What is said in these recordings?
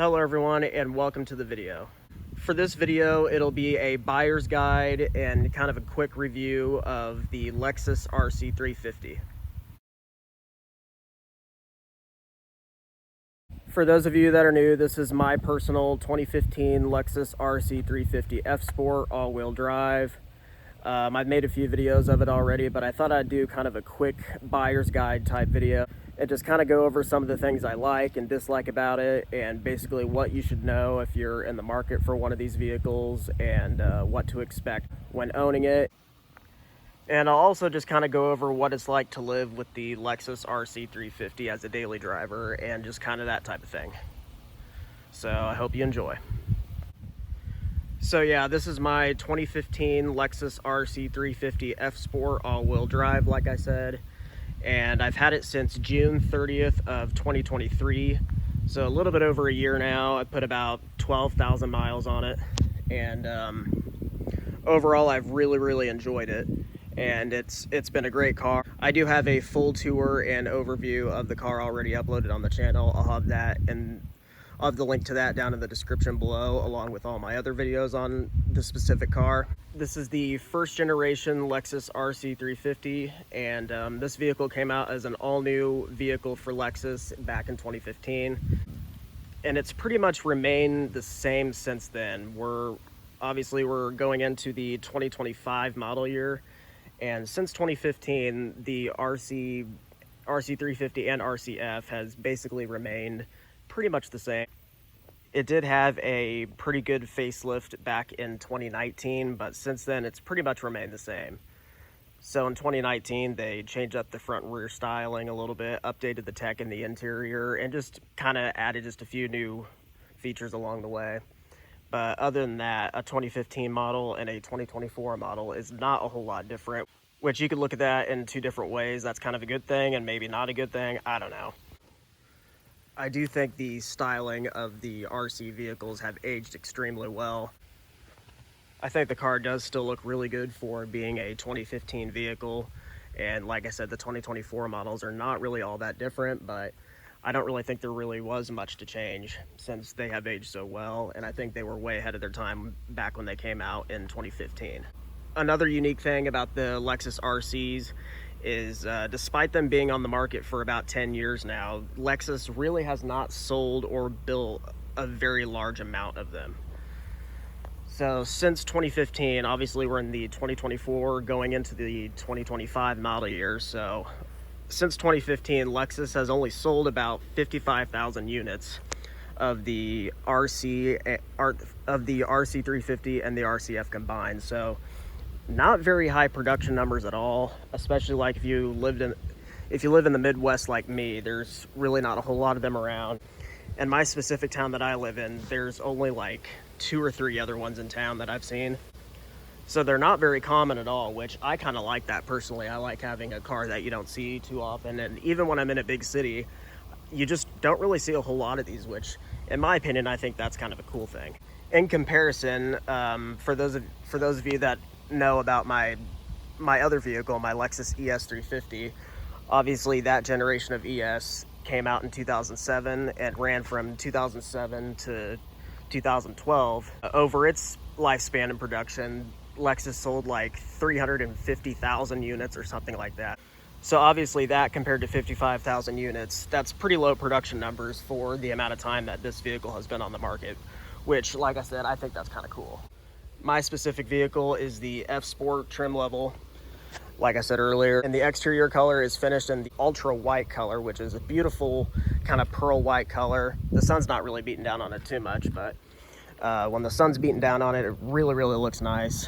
Hello everyone and welcome to the video. For this video, it'll be a buyer's guide and kind of a quick review of the Lexus RC350. For those of you that are new, this is my personal 2015 Lexus RC350 F-Sport all-wheel drive. I've made a few videos of it already, but I thought I'd do kind of a quick buyer's guide type video and just kind of go over some of the things I like and dislike about it, and basically what you should know if you're in the market for one of these vehicles, and what to expect when owning it. And I'll also just kind of go over what it's like to live with the Lexus RC350 as a daily driver and just kind of that type of thing. So I hope you enjoy. So yeah, this is my 2015 Lexus RC350 F-Sport all-wheel drive, like I said. And I've had it since June 30th of 2023. So a little bit over a year now. I put about 12,000 miles on it. And overall, I've really enjoyed it. And it's been a great car. I do have a full tour and overview of the car already uploaded on the channel. I'll have that, and I'll have the link to that down in the description below, along with all my other videos on the specific car. This is the first generation Lexus RC350, and this vehicle came out as an all-new vehicle for Lexus back in 2015. And it's pretty much remained the same since then. We're going into the 2025 model year, and since 2015, the RC350 and RCF has basically remained pretty much the same. It did have a pretty good facelift back in 2019, but since then it's pretty much remained the same. So in 2019, they changed up the front and rear styling a little bit, updated the tech in the interior, and just kind of added just a few new features along the way. But other than that, a 2015 model and a 2024 model is not a whole lot different, which you could look at that in two different ways. That's kind of a good thing and maybe not a good thing. I don't know. I do think the styling of the RC vehicles have aged extremely well. I think the car does still look really good for being a 2015 vehicle. And like I said, the 2024 models are not really all that different, but I don't really think there really was much to change since they have aged so well. And I think they were way ahead of their time back when they came out in 2015. Another unique thing about the Lexus RCs is despite them being on the market for about 10 years now, Lexus really has not sold or built a very large amount of them. So since 2015, obviously we're in the 2024 going into the 2025 model year. So since 2015, Lexus has only sold about 55,000 units of the RC350 and the RCF combined. So not very high production numbers at all, especially like if you live in the Midwest like me. There's really not a whole lot of them around. And my specific town that I live in, there's only like 2 or 3 other ones in town that I've seen. So they're not very common at all, which I kind of like that personally. I like having a car that you don't see too often. And even when I'm in a big city, you just don't really see a whole lot of these, which in my opinion, I think that's kind of a cool thing. In comparison, for those of you that know about my other vehicle, my Lexus ES350, obviously that generation of ES came out in 2007 and ran from 2007 to 2012. Over its lifespan in production, Lexus sold like 350,000 units or something like that. So obviously that compared to 55,000 units, that's pretty low production numbers for the amount of time that this vehicle has been on the market, which, like I said, I think that's kind of cool. My specific vehicle is the F-Sport trim level, like I said earlier, and the exterior color is finished in the ultra white color, which is a beautiful kind of pearl white color. The sun's not really beating down on it too much, but when the sun's beating down on it, it really looks nice.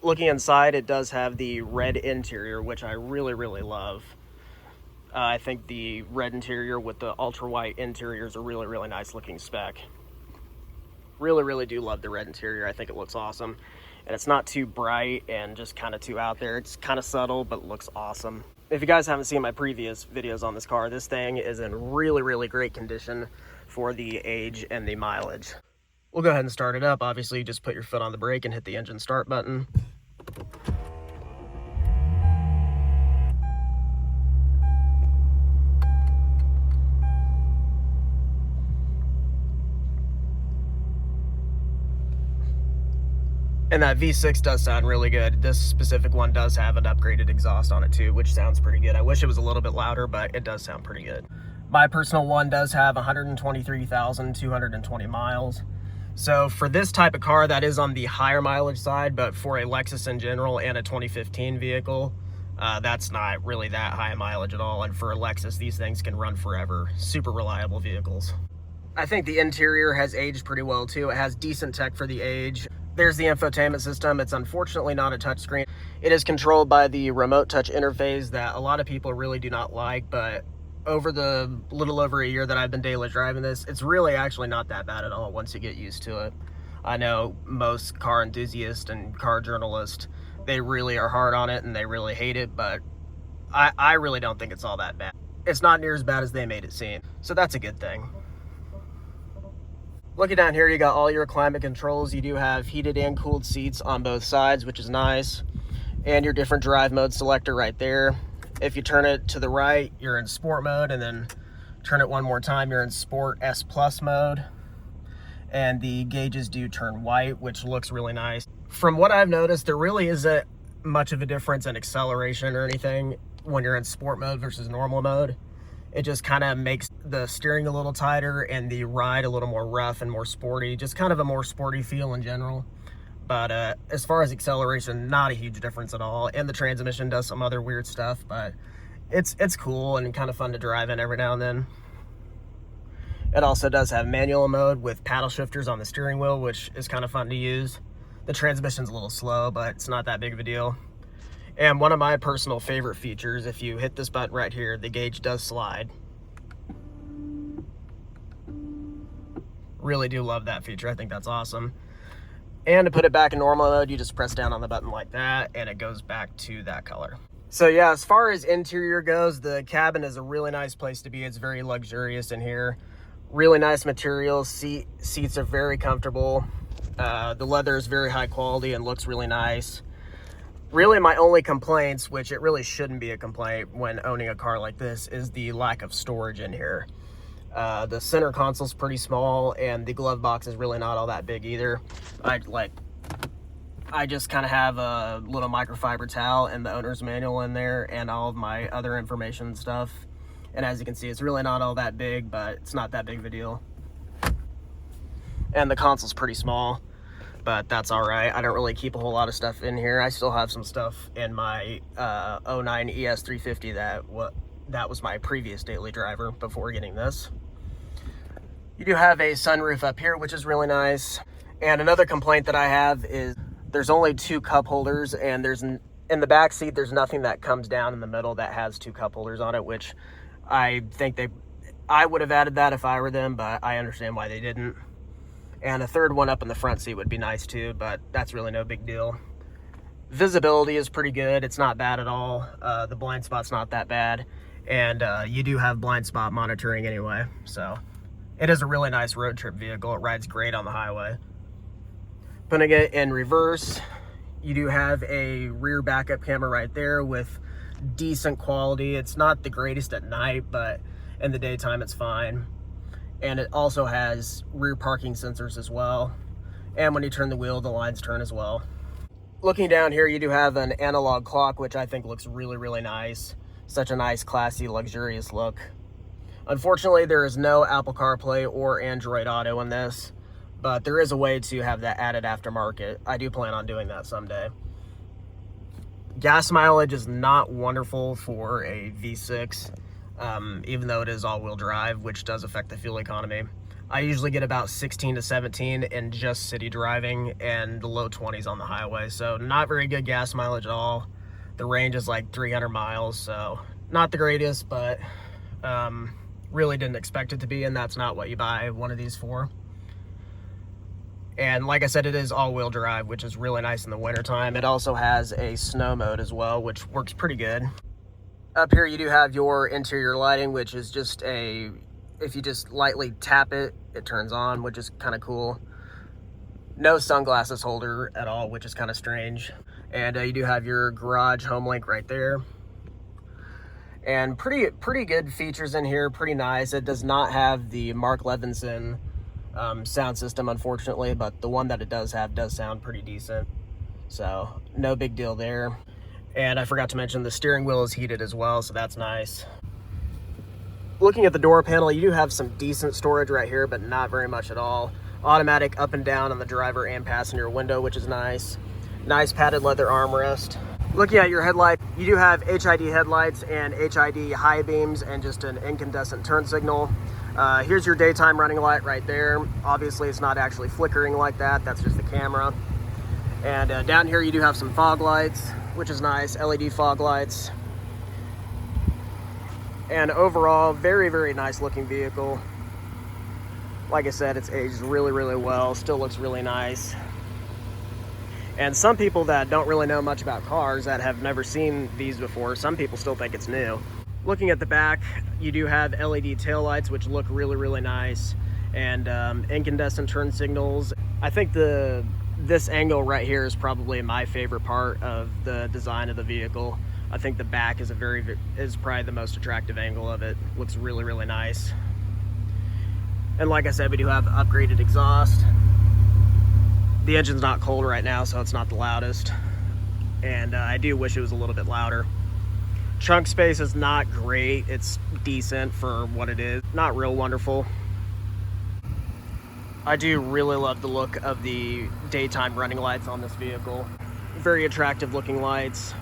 Looking inside, it does have the red interior, which I really love. I think the red interior with the ultra white interior is a really nice looking spec. Really do love the red interior. I think it looks awesome, and it's not too bright and just kind of too out there. It's kind of subtle, but looks awesome. If you guys haven't seen my previous videos on this car, this thing is in really great condition for the age and the mileage. We'll go ahead and start it up. Obviously, you just put your foot on the brake and hit the engine start button. And that V6 does sound really good. This specific one does have an upgraded exhaust on it too, which sounds pretty good. I wish it was a little bit louder, but it does sound pretty good. My personal one does have 123,220 miles. So for this type of car, that is on the higher mileage side, but for a Lexus in general and a 2015 vehicle, that's not really that high mileage at all. And for a Lexus, these things can run forever. Super reliable vehicles. I think the interior has aged pretty well too. It has decent tech for the age. There's the infotainment system. It's unfortunately not a touchscreen. It is controlled by the remote touch interface that a lot of people really do not like, but over the little over a year that I've been daily driving this, it's really actually not that bad at all once you get used to it. I know most car enthusiasts and car journalists, they really are hard on it and they really hate it, but I really don't think it's all that bad. It's not near as bad as they made it seem, so that's a good thing. Looking down here, you got all your climate controls. You do have heated and cooled seats on both sides, which is nice. And your different drive mode selector right there. If you turn it to the right, you're in sport mode, and then turn it one more time, you're in sport S Plus mode. And the gauges do turn white, which looks really nice. From what I've noticed, there really isn't much of a difference in acceleration or anything when you're in sport mode versus normal mode. It just kind of makes the steering a little tighter and the ride a little more rough and more sporty, just kind of a more sporty feel in general. But as far as acceleration, not a huge difference at all. And the transmission does some other weird stuff, but it's cool and kind of fun to drive in every now and then. It also does have manual mode with paddle shifters on the steering wheel, which is kind of fun to use. The transmission's a little slow, but it's not that big of a deal. And one of my personal favorite features, if you hit this button right here, the gauge does slide. Really do love that feature. I think that's awesome. And to put it back in normal mode, you just press down on the button like that, and it goes back to that color. So yeah, as far as interior goes, the cabin is a really nice place to be. It's very luxurious in here. Really nice materials. Seats are very comfortable. The leather is very high quality and looks really nice. Really, my only complaints, which it really shouldn't be a complaint when owning a car like this, is the lack of storage in here. The center console's pretty small, and the glove box is really not all that big either. I just kind of have a little microfiber towel and the owner's manual in there and all of my other information and stuff. And as you can see, it's really not all that big, but it's not that big of a deal. And the console's pretty small, but that's all right. I don't really keep a whole lot of stuff in here. I still have some stuff in my 09 ES350 that was my previous daily driver before getting this. You do have a sunroof up here, which is really nice. And another complaint that I have is there's only 2 cup holders, and in the back seat, there's nothing that comes down in the middle that has 2 cup holders on it, which I think I would have added that if I were them, but I understand why they didn't. And a third one up in the front seat would be nice too, but that's really no big deal. Visibility is pretty good. It's not bad at all. The blind spot's not that bad. And you do have blind spot monitoring anyway. So it is a really nice road trip vehicle. It rides great on the highway. Putting it in reverse, you do have a rear backup camera right there with decent quality. It's not the greatest at night, but in the daytime it's fine. And it also has rear parking sensors as well. And when you turn the wheel, the lines turn as well. Looking down here, you do have an analog clock, which I think looks really, really nice. Such a nice, classy, luxurious look. Unfortunately, there is no Apple CarPlay or Android Auto in this, but there is a way to have that added aftermarket. I do plan on doing that someday. Gas mileage is not wonderful for a V6. Even though it is all-wheel drive, which does affect the fuel economy. I usually get about 16 to 17 in just city driving and the low 20s on the highway, so not very good gas mileage at all. The range is like 300 miles, so not the greatest, but really didn't expect it to be, and that's not what you buy one of these for. And like I said, it is all-wheel drive, which is really nice in the wintertime. It also has a snow mode as well, which works pretty good. Up here you do have your interior lighting, which is just if you just lightly tap it, it turns on, which is kind of cool. No sunglasses holder at all, which is kind of strange. And you do have your garage home link right there. And pretty good features in here, pretty nice. It does not have the Mark Levinson sound system, unfortunately, but the one that it does have does sound pretty decent. So no big deal there. And I forgot to mention the steering wheel is heated as well, so that's nice. Looking at the door panel, you do have some decent storage right here, but not very much at all. Automatic up and down on the driver and passenger window, which is nice. Nice padded leather armrest. Looking at your headlight, you do have HID headlights and HID high beams and just an incandescent turn signal. Here's your daytime running light right there. Obviously it's not actually flickering like that, that's just the camera. And down here you do have some fog lights, which is nice, LED fog lights. And overall, very, very nice looking vehicle. Like I said, it's aged really, really well, still looks really nice. And some people that don't really know much about cars, that have never seen these before, some people still think it's new. Looking at the back, you do have LED taillights, which look really, really nice, and incandescent turn signals. I think this angle right here is probably my favorite part of the design of the vehicle. I think the back is probably the most attractive angle of it. Looks really, really nice. And like I said, we do have upgraded exhaust. The engine's not cold right now, so it's not the loudest. And I do wish it was a little bit louder. Trunk space is not great. It's decent for what it is. Not real wonderful. I do really love the look of the daytime running lights on this vehicle. Very attractive looking lights.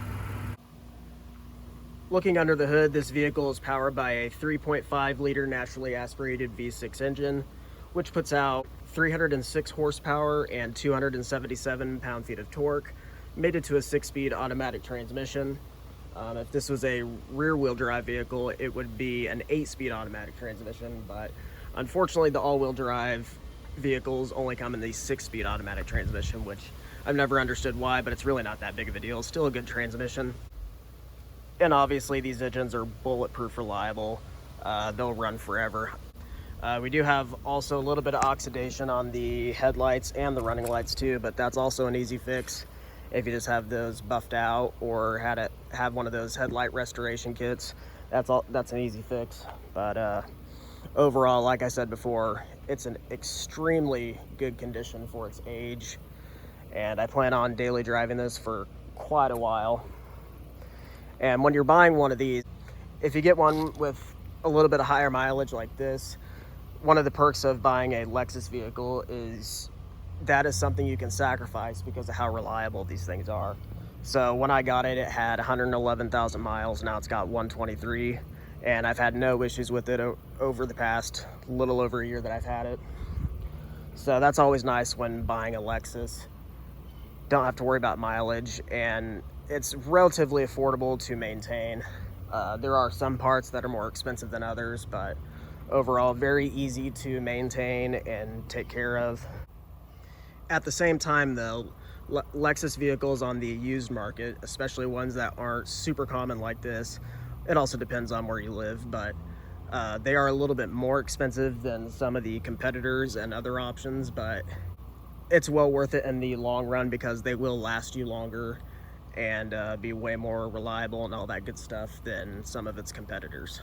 Looking under the hood, this vehicle is powered by a 3.5 liter naturally aspirated V6 engine, which puts out 306 horsepower and 277 pound-feet of torque, made it to a 6-speed automatic transmission. If this was a rear-wheel drive vehicle, it would be an 8-speed automatic transmission, but unfortunately the all-wheel drive vehicles only come in the 6-speed automatic transmission, which I've never understood why, but it's really not that big of a deal. It's still a good transmission. And obviously these engines are bulletproof reliable. They'll run forever. We do have also a little bit of oxidation on the headlights and the running lights too, but that's also an easy fix if you just have those buffed out or have one of those headlight restoration kits. That's an easy fix. But overall, like I said before, it's an extremely good condition for its age, and I plan on daily driving this for quite a while. And when you're buying one of these, if you get one with a little bit of higher mileage like this, one of the perks of buying a Lexus vehicle is that is something you can sacrifice because of how reliable these things are. So when I got it, it had 111,000 miles. Now it's got 123, and I've had no issues with it over the past little over a year that I've had it. So that's always nice when buying a Lexus. Don't have to worry about mileage, and it's relatively affordable to maintain. There are some parts that are more expensive than others, but overall very easy to maintain and take care of. At the same time though, Lexus vehicles on the used market, especially ones that aren't super common like this, it also depends on where you live, but they are a little bit more expensive than some of the competitors and other options, but it's well worth it in the long run because they will last you longer and be way more reliable and all that good stuff than some of its competitors.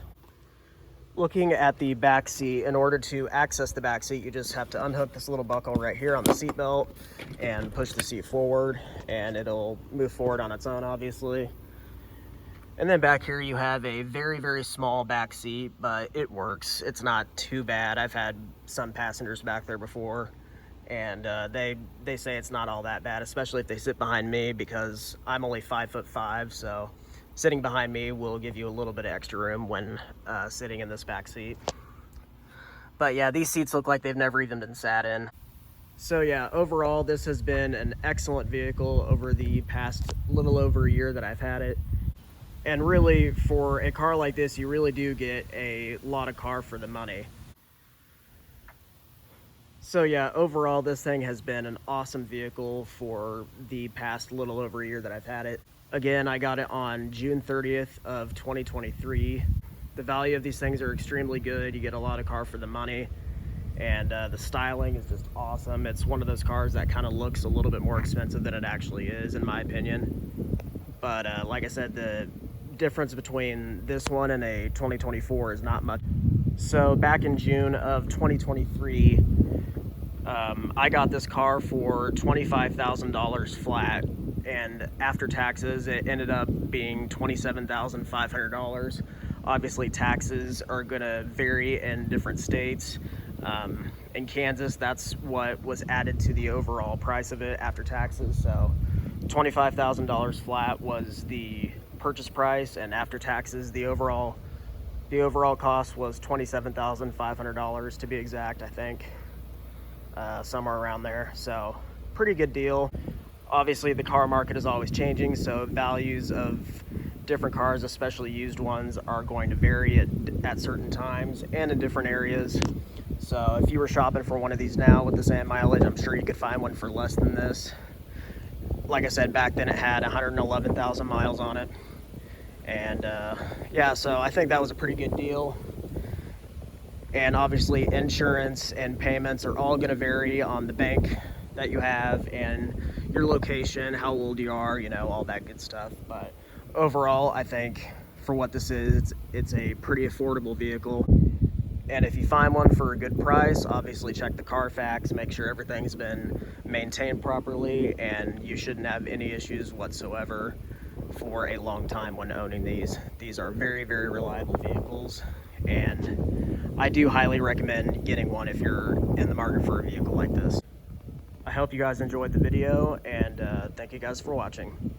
Looking at the back seat, in order to access the back seat, you just have to unhook this little buckle right here on the seat belt and push the seat forward, and it'll move forward on its own, obviously. And then back here you have a very, very small back seat, but it works. It's not too bad. I've had some passengers back there before, and they say it's not all that bad, especially if they sit behind me, because I'm only 5'5", so sitting behind me will give you a little bit of extra room when sitting in this back seat. But yeah, these seats look like they've never even been sat in. So yeah, overall this has been an excellent vehicle over the past little over a year that I've had it. And really, for a car like this, you really do get a lot of car for the money. So yeah, overall this thing has been an awesome vehicle for the past little over a year that I've had it. Again, I got it on June 30th of 2023. The value of these things are extremely good. You get a lot of car for the money, and the styling is just awesome. It's one of those cars that kind of looks a little bit more expensive than it actually is, in my opinion. But like I said, the difference between this one and a 2024 is not much. So back in June of 2023, I got this car for $25,000 flat, and after taxes it ended up being $27,500. Obviously taxes are going to vary in different states. In Kansas, that's what was added to the overall price of it after taxes. So $25,000 flat was the purchase price, and after taxes the overall cost was $27,500 to be exact, I think. Somewhere around there. So pretty good deal. Obviously the car market is always changing, so values of different cars, especially used ones, are going to vary at certain times and in different areas. So if you were shopping for one of these now with the same mileage, I'm sure you could find one for less than this. Like I said, back then it had 111,000 miles on it. And yeah, so I think that was a pretty good deal. And obviously insurance and payments are all going to vary on the bank that you have and your location, how old you are, you know, all that good stuff. But overall, I think for what this is, it's a pretty affordable vehicle. And if you find one for a good price, obviously check the Carfax, make sure everything's been maintained properly, and you shouldn't have any issues whatsoever for a long time when owning these. These are very, very reliable vehicles, and I do highly recommend getting one if you're in the market for a vehicle like this. I hope you guys enjoyed the video, and thank you guys for watching.